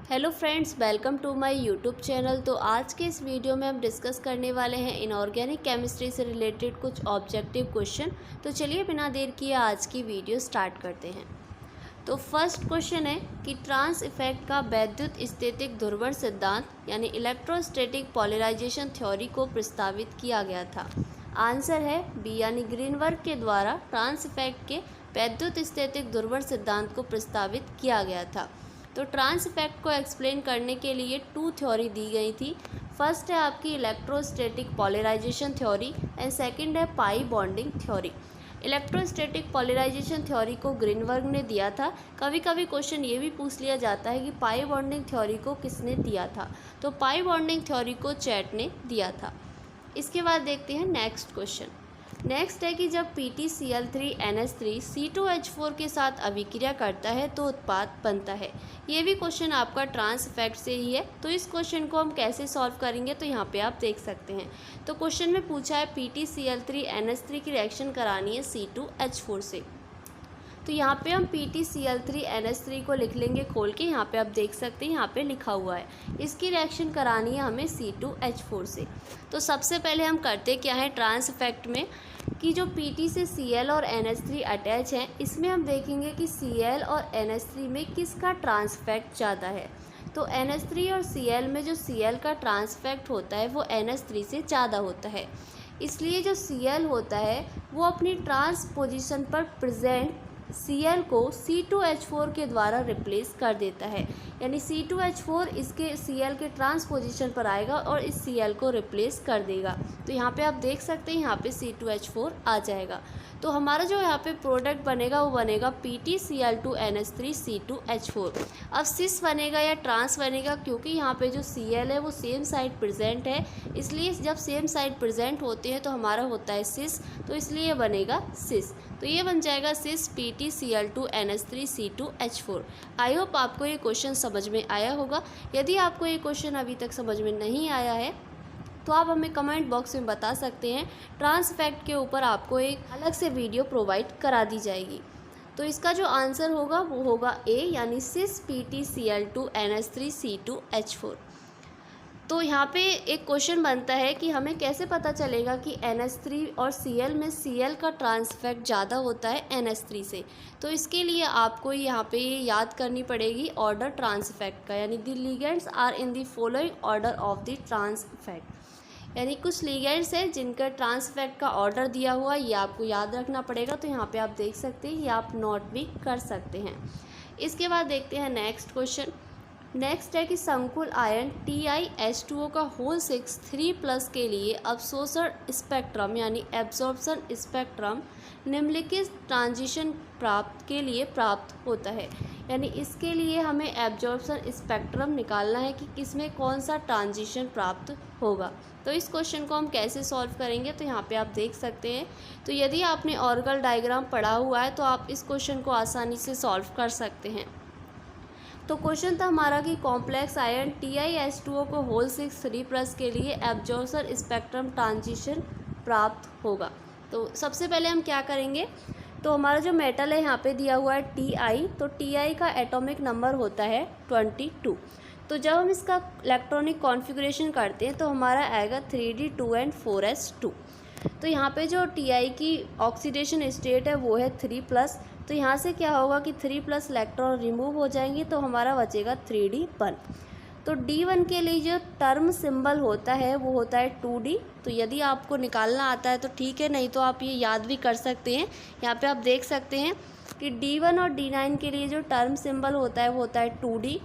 Hello friends, welcome to my YouTube channel. तो आज के इस वीडियो में हम डिस्कस करने वाले हैं इनऑर्गेनिक केमिस्ट्री से रिलेटेड कुछ ऑब्जेक्टिव क्वेश्चन। तो चलिए बिना देर किए आज की वीडियो स्टार्ट करते हैं। तो फर्स्ट क्वेश्चन है कि ट्रांस इफेक्ट का वैद्युत स्थितिक ध्रुवण सिद्धांत यानी इलेक्ट्रोस्टैटिक पॉलराइजेशन थ्योरी को प्रस्तावित किया गया था। आंसर है बी यानी ग्रीनबर्ग के द्वारा ट्रांस इफेक्ट के वैद्युत स्थितिक ध्रुवण सिद्धांत को प्रस्तावित किया गया था। तो ट्रांस इफेक्ट को एक्सप्लेन करने के लिए टू थ्योरी दी गई थी। फर्स्ट है आपकी electrostatic polarization theory and second है pi bonding theory. Electrostatic polarization theory को ग्रीनबर्ग ने दिया था। कभी कभी क्वेश्चन ये भी पूछ लिया जाता है कि पाई बॉन्डिंग थ्योरी को किसने दिया था। तो पाई बॉन्डिंग थ्योरी को चैट ने दिया था। इसके बाद देखते हैं नेक्स्ट क्वेश्चन। नेक्स्ट है कि जब PtCl3NH3 C2H4 के साथ अभिक्रिया करता है तो उत्पाद बनता है। ये भी क्वेश्चन आपका ट्रांस इफेक्ट से ही है। तो इस क्वेश्चन को हम कैसे सॉल्व करेंगे, तो यहाँ पे आप देख सकते हैं। तो क्वेश्चन में पूछा है PtCl3NH3 की रिएक्शन करानी है C2H4 से। तो यहाँ पे हम PtCl3NH3 को लिख लेंगे खोल के। यहाँ पे आप देख सकते हैं, यहाँ पे लिखा हुआ है। इसकी रिएक्शन करानी है हमें C2H4 से। तो सबसे पहले हम करते क्या है ट्रांस इफेक्ट में कि जो Pt से Cl और NH3 अटैच हैं, इसमें हम देखेंगे कि Cl और NH3 में किसका ट्रांस इफेक्ट ज़्यादा है। तो NH3 और Cl में जो Cl का ट्रांस इफेक्ट होता है वो NH3 से ज़्यादा होता है। इसलिए जो Cl होता है वो अपनी ट्रांस पोजीशन पर प्रेजेंट Cl को C2H4 के द्वारा रिप्लेस कर देता है। यानी C2H4 इसके Cl के ट्रांस पोजीशन पर आएगा और इस Cl को रिप्लेस कर देगा। तो यहाँ पे आप देख सकते हैं, यहाँ पे C2H4 आ जाएगा। तो हमारा जो यहाँ पे प्रोडक्ट बनेगा वो बनेगा PtCl2NH3C2H4। अब सिस बनेगा या ट्रांस बनेगा, क्योंकि यहाँ पे जो Cl है वो सेम साइड प्रेजेंट है। इसलिए जब सेम साइड प्रेजेंट होते हैं तो हमारा होता है सिस, तो इसलिए बनेगा सिस। तो ये बन जाएगा सिस PtCl2NH3C2H4। आई होप आपको ये क्वेश्चन समझ में आया होगा। यदि आपको ये क्वेश्चन अभी तक समझ में नहीं आया है तो आप हमें कमेंट बॉक्स में बता सकते हैं। ट्रांस इफेक्ट के ऊपर आपको एक अलग से वीडियो प्रोवाइड करा दी जाएगी। तो इसका जो आंसर होगा वो होगा ए यानी सिस PtCl2NH3C2H4। तो यहाँ पे एक क्वेश्चन बनता है कि हमें कैसे पता चलेगा कि NH3 और Cl में Cl का ट्रांस इफेक्ट ज़्यादा होता है NH3 से। तो इसके लिए आपको यहाँ पे ये याद करनी पड़ेगी ऑर्डर ट्रांस इफेक्ट का, यानी the ligands are in the following order of the trans effect. यानी कुछ लिगेंड्स हैं जिनका ट्रांस इफेक्ट का ऑर्डर दिया हुआ, ये आपको याद रखना पड़ेगा। तो यहाँ पे आप देख सकते हैं, ये आप नोट भी कर सकते हैं। इसके बाद देखते हैं नेक्स्ट क्वेश्चन। नेक्स्ट है कि संकुल आयन TiH2O का होल 6 3+ के लिए अवशोषण स्पेक्ट्रम यानी एब्जॉर्प्शन स्पेक्ट्रम निम्नलिखित ट्रांजिशन प्राप्त के लिए प्राप्त होता है। यानी इसके लिए हमें एब्जॉर्प्शन स्पेक्ट्रम निकालना है कि किसमें कौन सा ट्रांजिशन प्राप्त होगा। तो इस क्वेश्चन को हम कैसे सॉल्व करेंगे, तो यहाँ पे आप देख सकते हैं। तो यदि आपने ऑर्गल डायग्राम पढ़ा हुआ है तो आप इस क्वेश्चन को आसानी से सॉल्व कर सकते हैं। तो क्वेश्चन था हमारा कि कॉम्प्लेक्स आयन TiH2O को होल 6 3+ के लिए एब्जॉर्प्शन स्पेक्ट्रम ट्रांजिशन प्राप्त होगा। तो सबसे पहले हम क्या करेंगे, तो हमारा जो मेटल है यहाँ पे दिया हुआ है Ti। तो Ti का एटॉमिक नंबर होता है 22। तो जब हम इसका इलेक्ट्रॉनिक कॉन्फ़िगरेशन करते हैं तो हमारा आएगा 3d2 and 4s2। तो यहाँ पे जो Ti की ऑक्सीडेशन स्टेट है वो है 3+। तो यहाँ से क्या होगा कि 3+ इलेक्ट्रॉन रिमूव हो जाएंगे, तो हमारा बचेगा 3d1। तो d1 के लिए जो टर्म सिंबल होता है वो होता है 2d। तो यदि आपको निकालना आता है तो ठीक है, नहीं तो आप ये याद भी कर सकते हैं। यहाँ पे आप देख सकते हैं कि d1 और d9 के लिए जो टर्म सिंबल होता है वो होता है 2d।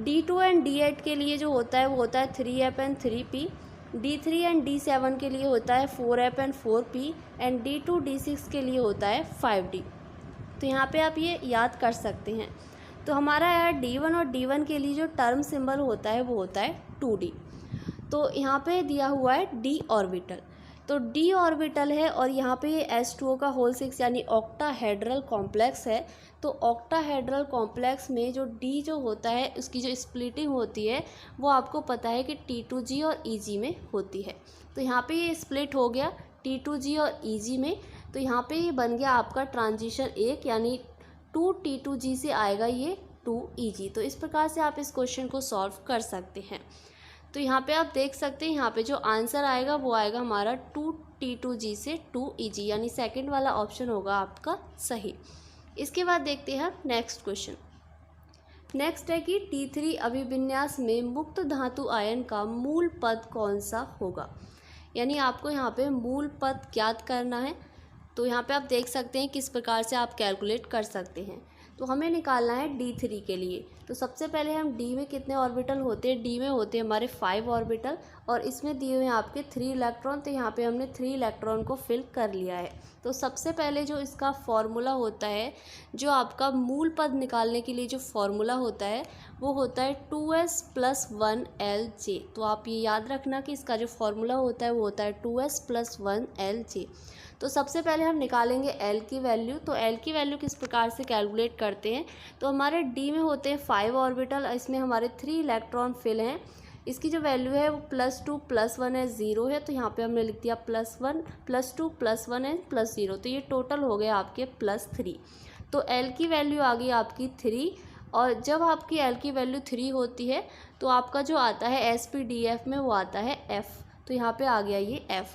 d2 एंड d8 के लिए जो होता है वो होता है 3f and 3p। d3 and d7 के लिए होता है 4f and 4p and d2 d6 के लिए होता है 5d। तो यहाँ पे आप ये याद कर सकते हैं। तो हमारा यार d1 और d1 के लिए जो टर्म सिंबल होता है वो होता है 2d। तो यहाँ पे दिया हुआ है d ऑर्बिटल। तो d ऑर्बिटल है और यहाँ पे ये H2O का होल 6 यानी ऑक्टाहेड्रल कॉम्प्लेक्स है। तो ऑक्टाहेड्रल कॉम्प्लेक्स में जो d जो होता है उसकी जो स्प्लिटिंग होती है वो आपको पता है कि T2G और Eg में होती है। तो यहाँ पे ये स्प्लिट हो गया T2G और Eg में। तो यहाँ पे ये बन गया आपका ट्रांजिशन 1 यानी 2T2G से आएगा ये 2Eg। तो इस प्रकार से आप इस क्वेश्चन को सॉल्व कर सकते हैं। तो यहाँ पे आप देख सकते हैं, यहाँ पे जो आंसर आएगा वो आएगा हमारा 2T2G से 2Eg, यानी सेकंड वाला ऑप्शन होगा आपका सही। इसके बाद देखते हैं नेक्स्ट क्वेश्चन। नेक्स्ट है कि T3 अभिविन्यास में मुक्त धातु आयन का मूल पद कौन सा होगा, यानी आपको यहाँ पे मूल पद ज्ञात करना है। तो यहाँ पे आप देख सकते हैं किस प्रकार से आप कैलकुलेट कर सकते हैं। तो हमें निकालना है D3 के लिए। तो सबसे पहले हम D में कितने ऑर्बिटल होते हैं, D में होते हैं हमारे 5 ऑर्बिटल, और इसमें दिए हुए हैं आपके 3 इलेक्ट्रॉन। तो यहाँ पे हमने 3 इलेक्ट्रॉन को फिल कर लिया है। तो सबसे पहले जो इसका फॉर्मूला होता है, जो आपका मूल पद निकालने के लिए जो फॉर्मूला होता है वो होता है 2s + 1lj। तो आप ये याद रखना कि इसका जो फॉर्मूला होता है वो होता है 2s + 1lj। तो सबसे पहले हम निकालेंगे L की वैल्यू। तो L की वैल्यू किस प्रकार से कैलकुलेट करते हैं, तो हमारे D में होते हैं 5 ऑर्बिटल, इसमें हमारे 3 इलेक्ट्रॉन फिल हैं। इसकी जो वैल्यू है वो +2 + 1 है, 0 है। तो यहाँ पे हमने लिख दिया +1 +2 +1 है +0। तो ये टोटल हो गया आपके +3। तो L की वैल्यू आ गई आपकी 3, और जब आपकी L की वैल्यू 3 होती है तो आपका जो आता है SPDF में वो आता है F। तो यहाँ पे आ गया ये F।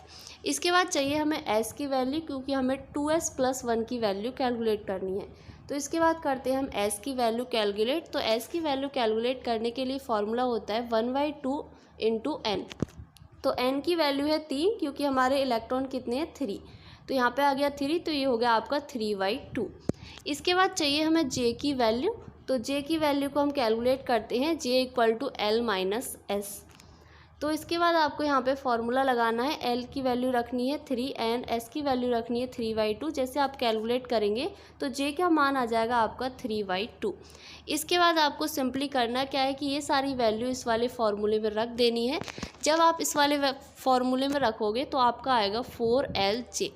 इसके बाद चाहिए हमें S की वैल्यू, क्योंकि हमें 2s + 1 की वैल्यू कैलकुलेट करनी है। तो इसके बाद करते हैं हम S की वैल्यू कैलकुलेट। तो S की वैल्यू कैलकुलेट करने के लिए फॉर्मूला होता है 1/2 × n। तो n की वैल्यू है 3, क्योंकि हमारे इलेक्ट्रॉन कितने हैं 3। तो यहाँ पे आ गया 3, तो ये हो गया आपका 3/2। इसके बाद चाहिए हमें J की वैल्यू। तो J की वैल्यू को हम कैलकुलेट करते हैं, J = L - S। तो इसके बाद आपको यहाँ पे फॉर्मूला लगाना है। L की वैल्यू रखनी है 3 एंड S की वैल्यू रखनी है 3/2। जैसे आप कैलकुलेट करेंगे तो J का मान आ जाएगा आपका 3/2। इसके बाद आपको सिंपली करना क्या है कि ये सारी वैल्यू इस वाले फार्मूले में रख देनी है। जब आप इस वाले फार्मूले में रखोगे तो आपका आएगा 4lj।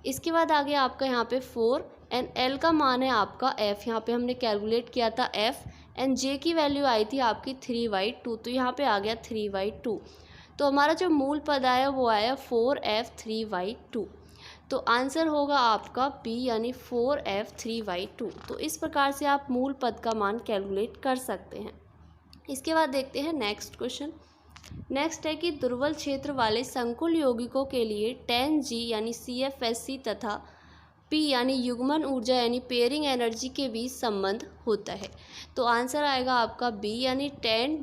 इसके बाद आ गया आपका यहाँ पे 4 एंड L का मान है आपका F। यहाँ पे हमने कैलकुलेट किया था F, एंड J की वैल्यू आई थी आपकी 3/2। तो यहाँ पे आ गया 3/2। तो हमारा जो मूल पद आया वो आया 4f 3/2। तो आंसर होगा आपका B, यानी 4f 3/2। तो इस प्रकार से आप मूल पद का मान कैलकुलेट कर सकते हैं। इसके बाद देखते हैं नेक्स्ट क्वेश्चन। नेक्स्ट है कि दुर्बल क्षेत्र वाले संकुल यौगिकों के लिए 10G यानी CFSC तथा P यानी युग्मन ऊर्जा यानी पेयरिंग एनर्जी के बीच संबंध होता है। तो आंसर आएगा आपका B, यानी 10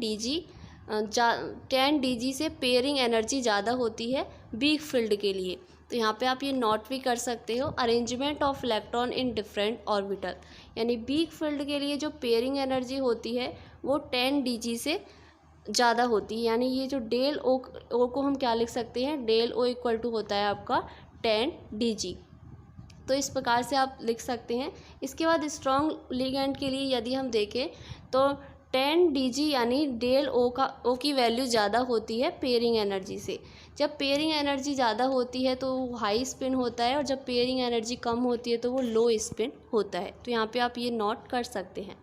DG से पेयरिंग एनर्जी ज़्यादा होती है वीक फील्ड के लिए। तो यहाँ पे आप ये नोट भी कर सकते हो, arrangement of electron in different orbital, यानी वीक फील्ड के लिए जो पेयरिंग एनर्जी होती है वो 10 DG से ज़्यादा होती है। यानी ये जो डेल ओ को हम क्या लिख सकते हैं, डेल O = होता है आपका 10 DG। तो इस प्रकार से आप लिख सकते हैं। इसके बाद स्ट्रॉन्ग लिगेंड के लिए यदि हम देखें तो 10 DG यानी डेल O की वैल्यू ज़्यादा होती है पेयरिंग एनर्जी से। जब पेयरिंग एनर्जी ज़्यादा होती है तो वो हाई स्पिन होता है, और जब पेयरिंग एनर्जी कम होती है तो वो लो स्पिन होता है। तो यहाँ पे आप ये नोट कर सकते हैं।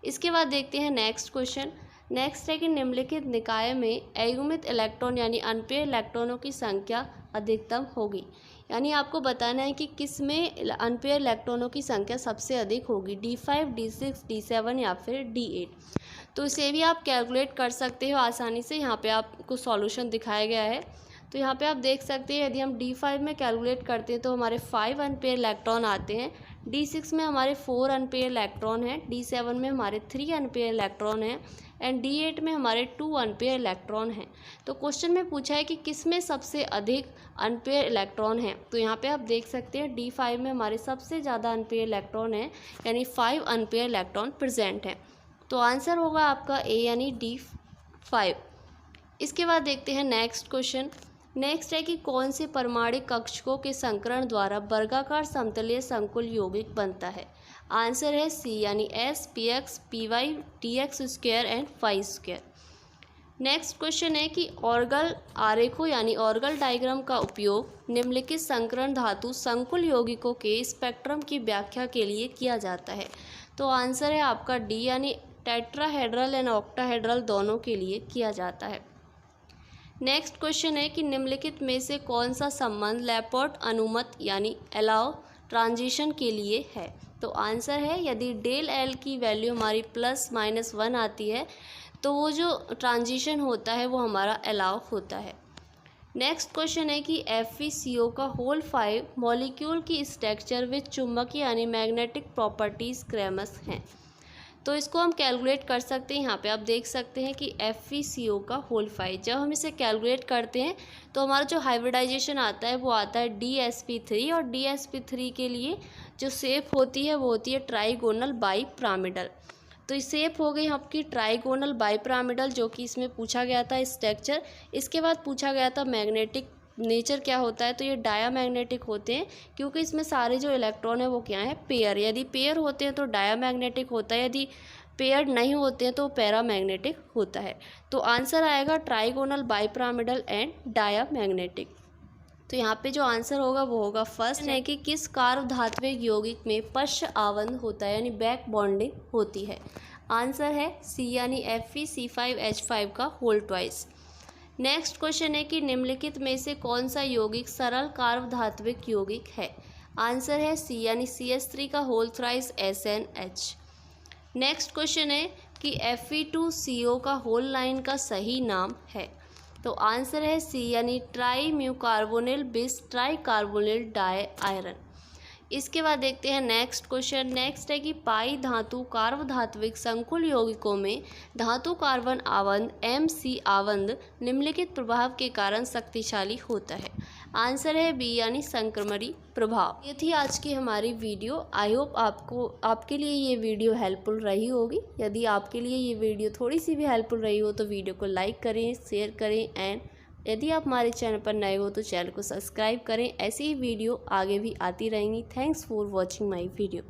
इसके बाद देखते हैं नेक्स्ट क्वेश्चन। नेक्स्ट है कि निम्नलिखित निकाय में अयुग्मित इलेक्ट्रॉन यानी अनपेयर इलेक्ट्रॉनों की संख्या अधिकतम होगी। यानी आपको बताना है कि किस में अनपेयर इलेक्ट्रॉनों की संख्या सबसे अधिक होगी, D5, D6, D7 या फिर D8। तो इसे भी आप कैलकुलेट कर सकते हो आसानी से। यहाँ पे आपको सॉल्यूशन दिखाया गया है। तो यहाँ पे आप देख सकते हैं, यदि हम D5 में कैलकुलेट करते हैं तो हमारे 5 अनपेयर इलेक्ट्रॉन आते हैं, D6 में हमारे 4 अनपेयर इलेक्ट्रॉन हैं, D7 में हमारे 3 अनपेयर इलेक्ट्रॉन हैं, एंड D8 में हमारे 2 अनपेयर इलेक्ट्रॉन हैं। तो क्वेश्चन में पूछा है कि किस में सबसे अधिक अनपेयर इलेक्ट्रॉन हैं। तो यहाँ पे आप देख सकते हैं D5 में हमारे सबसे ज़्यादा अनपेयर इलेक्ट्रॉन हैं, यानी 5 अनपेयर इलेक्ट्रॉन प्रेजेंट हैं। तो आंसर होगा आपका A, यानी D5। इसके बाद देखते हैं नेक्स्ट क्वेश्चन। नेक्स्ट है कि कौन से परमाणुक कक्षकों के संकरण द्वारा वर्गाकार समतलीय संकुल यौगिक बनता है। आंसर है C, यानी S, Px, Py, Tx² and y²। Next question है कि ऑर्गल आरेखों यानी ऑर्गल डायग्राम का उपयोग निम्नलिखित संकरण धातु संकुल यौगिकों के स्पेक्ट्रम की व्याख्या के लिए किया जाता है। तो आंसर है आपका D, यानी टेट्राहेड्रल एंड ऑक्टाहेड्रल दोनों के लिए किया जाता है। नेक्स्ट क्वेश्चन है कि निम्नलिखित में से कौन सा संबंध लैपोर्ट अनुमत यानी अलाउ ट्रांजिशन के लिए है। तो आंसर है यदि डेल एल की वैल्यू हमारी ±1 आती है तो वो जो ट्रांजिशन होता है वो हमारा अलाउ होता है। नेक्स्ट क्वेश्चन है कि FeCO का होल 5 मॉलिक्यूल की स्ट्रक्चर विद चुंबकीय यानी मैग्नेटिक प्रॉपर्टीज़ क्रैमस हैं। तो इसको हम कैलकुलेट कर सकते हैं। यहाँ पे आप देख सकते हैं कि FeCO का होल 5, जब हम इसे कैलकुलेट करते हैं तो हमारा जो हाइब्रिडाइजेशन आता है वो आता है DsP3, और DsP3 के लिए जो शेप होती है वो होती है ट्राइगोनल बाईपिरामिडल। तो इस शेप हो गई आपकी ट्राइगोनल बाईपिरामिडल, जो कि इसमें पूछा गया था स्ट्रक्चर। इसके बाद पूछा गया था मैग्नेटिक नेचर क्या होता है, तो ये डायामैग्नेटिक होते हैं क्योंकि इसमें सारे जो इलेक्ट्रॉन है वो क्या है, पेयर। यदि पेयर होते हैं तो डायामैग्नेटिक होता है, यदि पेयर नहीं होते हैं तो पैरामैग्नेटिक होता है। तो आंसर आएगा ट्राइगोनल बाईपिरामिडल एंड डायामैग्नेटिक। तो यहाँ पे जो आंसर होगा वो होगा फर्स्ट है कि किस कार्ब धात्विक यौगिक में पश्च आबंध होता है यानी बैक बॉन्डिंग होती है। आंसर है सी यानी FeC5H5 का होल ट्वाइस। नेक्स्ट क्वेश्चन है कि निम्नलिखित में से कौन सा यौगिक सरल कार्ब धात्विक यौगिक है। आंसर है सी यानी CH3 का होल थ्राइस SNH। नेक्स्ट क्वेश्चन है कि Fe2CO का होल लाइन का सही नाम है। तो आंसर है सी यानी ट्राई म्यूकार्बोनिल बिस ट्राई कार्बोनिल डाई आयरन। इसके बाद देखते हैं नेक्स्ट क्वेश्चन। नेक्स्ट है कि पाई धातु कार्बधात्विक संकुल यौगिकों में धातु कार्बन आबंध MC आबंध निम्नलिखित प्रभाव के कारण शक्तिशाली होता है। आंसर है बी यानी संक्रमणी प्रभाव। ये थी आज की हमारी वीडियो। आई होप आपके लिए ये वीडियो हेल्पफुल रही होगी। यदि आपके लिए ये वीडियो थोड़ी सी भी हेल्पफुल रही हो तो वीडियो को लाइक करें, शेयर करें, एंड यदि आप हमारे चैनल पर नए हो तो चैनल को सब्सक्राइब करें। ऐसी ही वीडियो आगे भी आती रहेंगी। Thanks for watching my video.